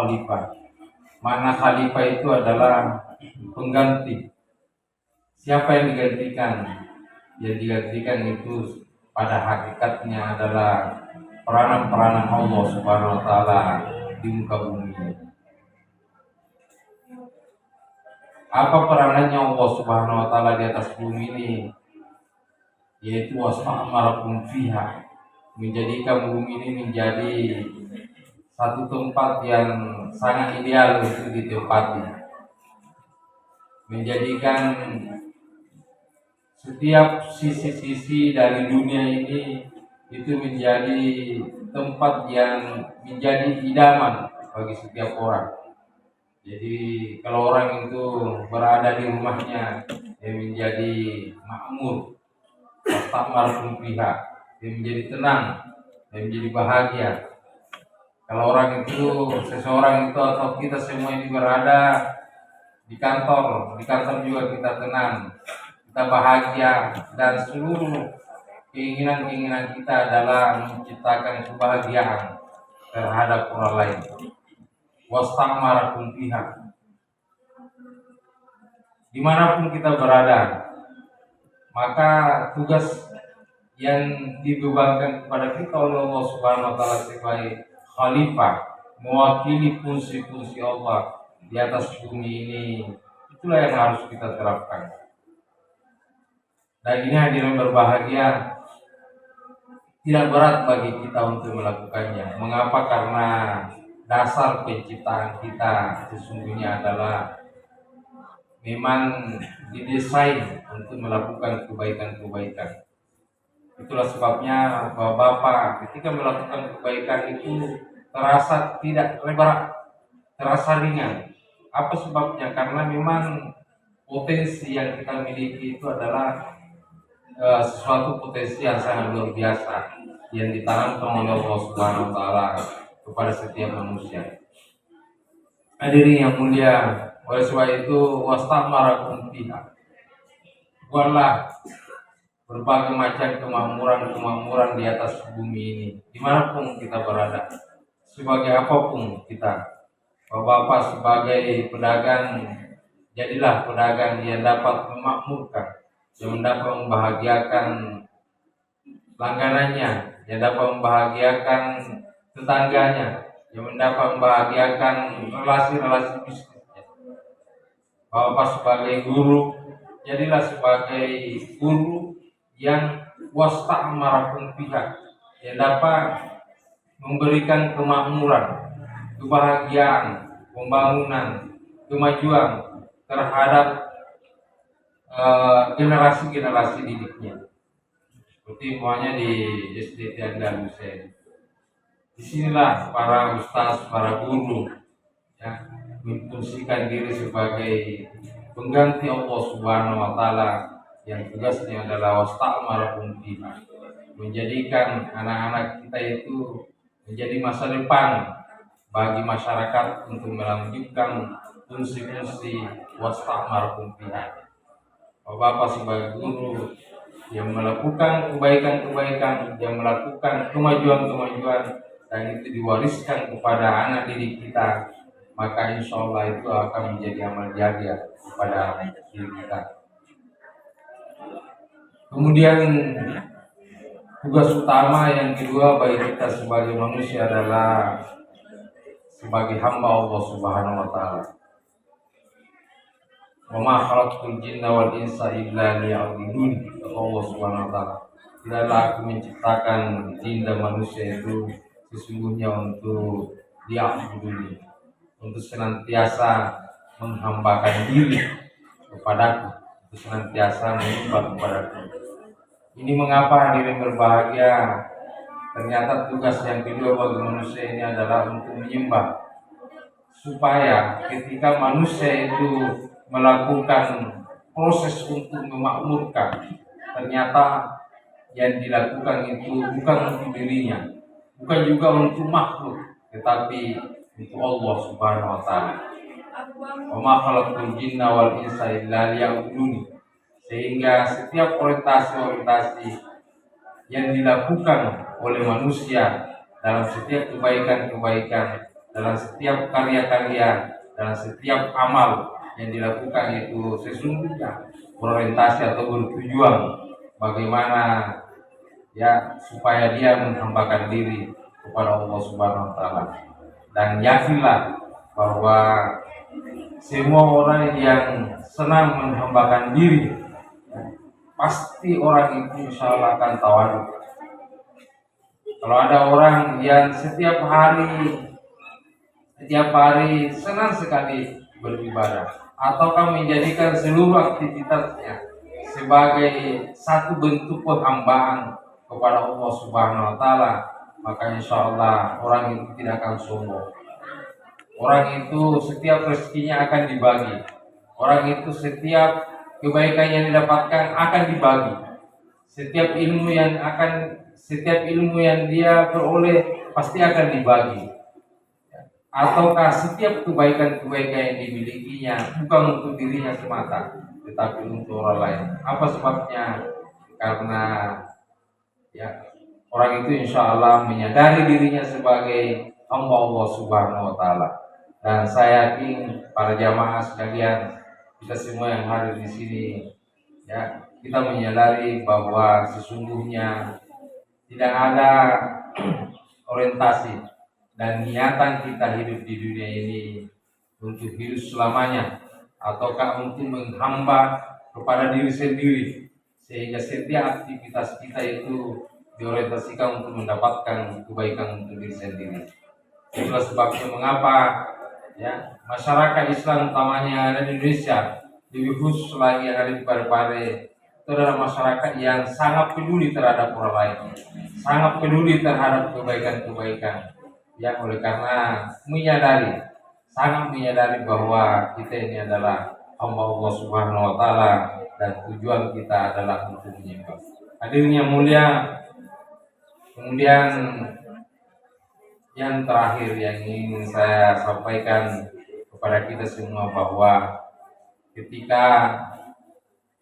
khalifah. Makna khalifah itu adalah pengganti. Siapa yang digantikan? Yang digantikan itu pada hakikatnya adalah peranan-peranan Allah Subhanahu wa taala di muka bumi. Apa peranannya Allah Subhanahu wa taala di atas bumi ini? Yaitu wasma'amarakum fiha, menjadikan bumi ini menjadi satu tempat yang sangat ideal untuk ditempati, menjadikan setiap sisi-sisi dari dunia ini itu menjadi tempat yang menjadi idaman bagi setiap orang. Jadi kalau orang itu berada di rumahnya, dia menjadi makmur, wastamar fiha, dia menjadi tenang, dia menjadi bahagia. Kalau orang itu, seseorang itu atau kita semua ini berada di kantor juga kita tenang, kita bahagia, dan seluruh keinginan kita adalah menciptakan kebahagiaan terhadap orang lain. Wastamarakum fiha. Dimanapun kita berada, maka tugas yang dibebankan kepada kita oleh Allah Subhanahu wa taala sebagai khalifah, mewakili fungsi-fungsi Allah di atas bumi ini, itulah yang harus kita terapkan. Dan ini hadirin berbahagia, tidak berat bagi kita untuk melakukannya. Mengapa? Karena dasar penciptaan kita sesungguhnya adalah memang didesain untuk melakukan kebaikan-kebaikan. Itulah sebabnya Bapak ketika melakukan kebaikan itu terasa tidak berat, terasa ringan. Apa sebabnya? Karena memang potensi yang kita miliki itu adalah sesuatu potensi yang sangat luar biasa yang ditanamkan oleh Allah Subhanahu wa taala kepada setiap manusia. Hadirin yang mulia, oleh sebab itu wastamarakum fiha. Buatlah berbagai macam kemakmuran di atas bumi ini, dimanapun kita berada, sebagai apapun kita. Bapak sebagai pedagang, jadilah pedagang yang dapat memakmurkan, yang dapat membahagiakan langganannya, yang dapat membahagiakan tetangganya, yang dapat membahagiakan relasi-relasi bisnisnya. Bapak sebagai guru, jadilah sebagai guru yang wasta'amarakum fiha, yang dapat memberikan kemakmuran, kebahagiaan, pembangunan, kemajuan terhadap generasi-generasi didiknya. Seperti umpamanya di SD Andalusia. Disinilah para ustaz, para guru ya, memfungsikan diri sebagai pengganti Allah Subhanahu wa taala yang tugasnya adalah wasta'amarakum fiha, menjadikan anak-anak kita itu menjadi masa depan bagi masyarakat untuk melanjutkan fungsi-fungsi wasta'amarakum fiha. Bapak sebagai guru yang melakukan kebaikan-kebaikan, yang melakukan kemajuan-kemajuan, dan itu diwariskan kepada anak didik kita, maka insya Allah itu akan menjadi amal jariah kepada diri kita. Kemudian tugas utama yang kedua bagi kita sebagai manusia adalah sebagai hamba Allah Subhanahu wa taala. Wa ma khalaqtul jinna wal insa illa liya'budun. Allah Subhanahu wa taala, tidaklah aku menciptakan jin dan manusia itu sesungguhnya untuk liya'budun, untuk senantiasa menghambakan diri kepadaku, untuk senantiasa menyembah kepadaku. Ini mengapa hadirin berbahagia, ternyata tugas yang kedua bagi manusia ini adalah untuk menyembah, supaya ketika manusia itu melakukan proses untuk memakmurkan, ternyata yang dilakukan itu bukan untuk dirinya, bukan juga untuk makhluk, tetapi untuk Allah Subhanahu wa taala. Wa ma khalaqtul jinna wal insa illa liya'budun. Sehingga setiap orientasi yang dilakukan oleh manusia dalam setiap kebaikan-kebaikan dalam setiap karya-karya, dalam setiap amal yang dilakukan itu sesungguhnya berorientasi atau bertujuan bagaimana ya supaya dia menghambakan diri kepada Allah Subhanahu wa taala. Dan yakinlah bahwa semua orang yang senang menghambakan diri pasti orang itu insya Allah akan tawadhu. Kalau ada orang yang setiap hari senang sekali beribadah ataukah menjadikan seluruh aktivitasnya sebagai satu bentuk penghambaan kepada Allah Subhanahu wa taala, maka insya Allah orang itu tidak akan sombong. Orang itu setiap rezekinya akan dibagi. Orang itu setiap kebaikan yang didapatkan akan dibagi. Setiap ilmu yang dia peroleh pasti akan dibagi. Ataukah setiap kebaikan-kebaikan yang dimilikinya bukan untuk dirinya semata, tetapi untuk orang lain. Apa sebabnya? Karena ya orang itu insya Allah menyadari dirinya sebagai hamba Allah Subhanahu wa taala. Dan saya yakin para jamaah sekalian, kita semua yang hadir di sini ya, kita menyadari bahwa sesungguhnya tidak ada orientasi dan niatan kita hidup di dunia ini untuk hidup selamanya ataukah untuk menghamba kepada diri sendiri, sehingga setiap aktivitas kita itu diorientasikan untuk mendapatkan kebaikan untuk diri sendiri. Itulah sebabnya mengapa ya masyarakat Islam utamanya yang ada di Indonesia, lebih khusus lagi yang ada di Parepare, itu adalah masyarakat yang sangat peduli terhadap orang lain, sangat peduli terhadap kebaikan-kebaikan. Ya, oleh karena sangat menyadari bahwa kita ini adalah hamba Allah Subhanahu wa taala dan tujuan kita adalah untuk menyembah. Hadirin yang mulia, kemudian yang terakhir yang ingin saya sampaikan kepada kita semua bahwa ketika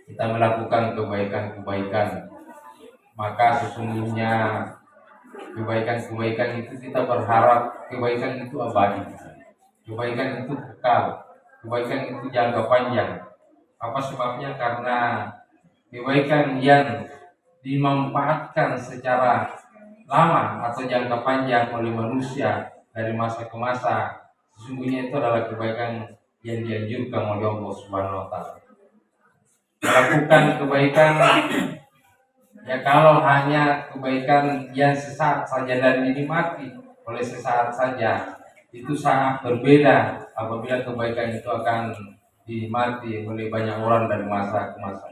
kita melakukan kebaikan-kebaikan, maka sesungguhnya kebaikan-kebaikan itu kita berharap kebaikan itu abadi, kebaikan itu kekal, kebaikan itu jangka panjang. Apa sebabnya? Karena kebaikan yang dimanfaatkan secara lama atau jangka panjang oleh manusia dari masa ke masa, sesungguhnya itu adalah kebaikan yang dianjurkan oleh Allah Subhanahu wa taala. Melakukan kebaikan ya, kalau hanya kebaikan yang sesaat saja dan dinikmati oleh sesaat saja, itu sangat berbeda apabila kebaikan itu akan dinikmati oleh banyak orang dari masa ke masa.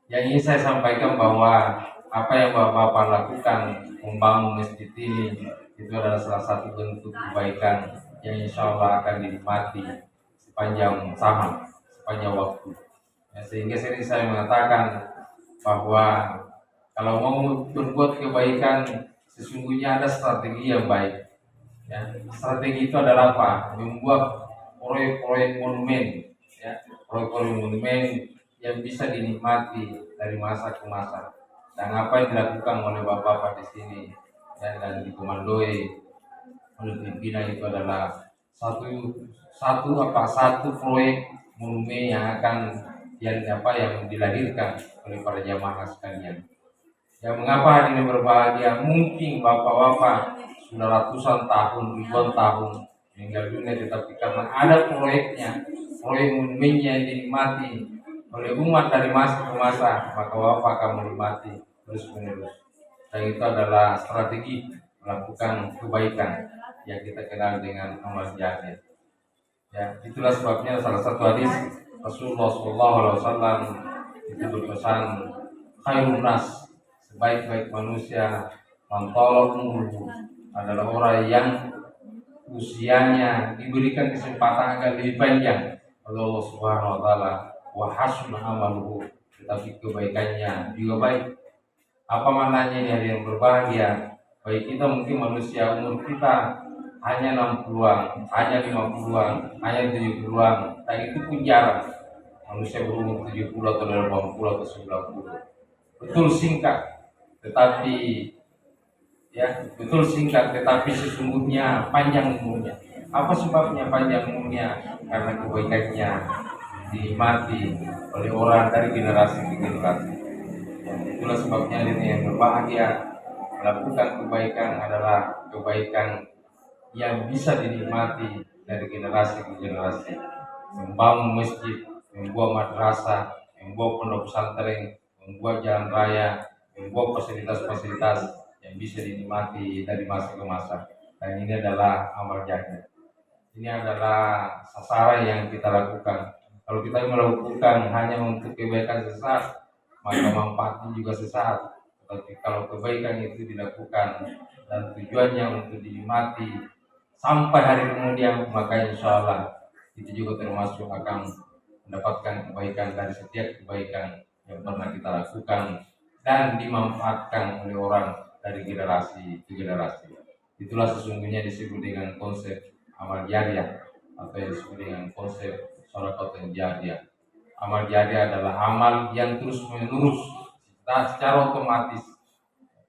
Yang ingin saya sampaikan bahwa apa yang Bapak lakukan membangun masjid ini itu adalah salah satu bentuk kebaikan yang insya Allah akan dinikmati sepanjang waktu. Ya, sehingga sering saya mengatakan bahwa kalau mau berbuat kebaikan sesungguhnya ada strategi yang baik. Ya, strategi itu adalah apa? Membuat proyek-proyek monumen, ya, proyek-proyek monumen yang bisa dinikmati dari masa ke masa. Dan apa yang dilakukan oleh bapak-bapak di sini ya, dan dikomandoi oleh pimpinan itu adalah satu proyek monumen yang akan yang dilahirkan oleh para jamaah sekalian. Ya, mengapa hari ini berbahagia? Mungkin bapak-bapak sudah ratusan tahun, ribuan tahun meninggal dunia, tetapi karena ada proyek monumennya yang dinikmati oleh umat dari masa ke masa, maka bapak akan menikmati terus menerus. Dan itu adalah strategi melakukan kebaikan yang kita kenal dengan amal jariah. Ya, itulah sebabnya salah satu hadis Rasulullah SAW itu berpesan, khairun nas, sebaik-baik manusia, mantolok umurhu, adalah orang yang usianya diberikan kesempatan agar lebih panjang oleh Allah Subhanahu wa taala, wa hasuna amaluhu, tetapi kebaikannya juga baik. Apa maknanya ini hari yang berbahagia? Baik kita mungkin manusia umur kita hanya 60-an, hanya 50-an, hanya 70-an, dan itu pun jarang. Manusia berumur 70 atau 80 atau 90. Betul singkat, tetapi Ya, betul singkat tetapi sesungguhnya panjang umurnya. Apa sebabnya panjang umurnya? Karena kebaikannya dinikmati oleh orang dari generasi ke generasi. Ya, itulah sebabnya ini yang berbahagia melakukan kebaikan adalah kebaikan yang bisa dinikmati dari generasi ke generasi. Membangun masjid, membuat madrasah, membuat pondok pesantren, membuat jalan raya, membuat fasilitas-fasilitas yang bisa dinikmati dari masa ke masa. Dan ini adalah amal jariah. Ini adalah sasaran yang kita lakukan. Kalau kita melakukan hanya untuk kebaikan sesaat, maka manfaatnya juga sesaat. Tetapi kalau kebaikan itu dilakukan dan tujuannya untuk dinikmati sampai hari kemudian, maka insya Allah itu juga termasuk akan mendapatkan kebaikan dari setiap kebaikan yang pernah kita lakukan dan dimanfaatkan oleh orang dari generasi ke generasi. Itulah sesungguhnya disebut dengan konsep amal jariah atau yang disebut dengan konsep sedekah jariah. Amal jariah adalah amal yang terus menerus secara otomatis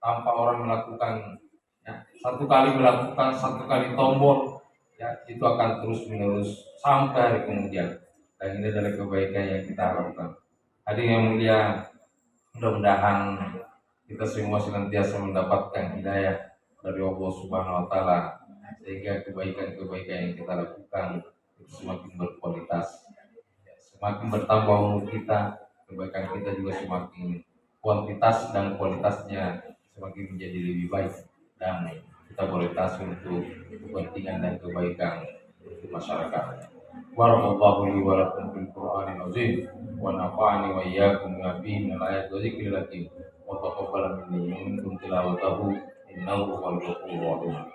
tanpa orang melakukan, ya, satu kali melakukan, satu kali tombol, ya, itu akan terus menerus sampai hari kemudian. Dan ini adalah kebaikan yang kita harapkan. Hadirin yang mulia, mudah-mudahan kita semua senantiasa mendapatkan hidayah dari Allah Subhanahu wa taala sehingga kebaikan-kebaikan yang kita lakukan itu semakin berkualitas. Ya, semakin bertambah umur kita, kebaikan kita juga semakin kuantitas dan kualitasnya semakin menjadi lebih baik dan kita kualitas untuk kepentingan dan kebaikan untuk masyarakat. Barakallahu li wa lakum fil Qur'anil azim wa nafa'ani wa iyyakum bima fihi min al-ayati wa dzikril hakim wa taqabbal minni wa minkum tilawatahu innahu huwal ghafurur rahim.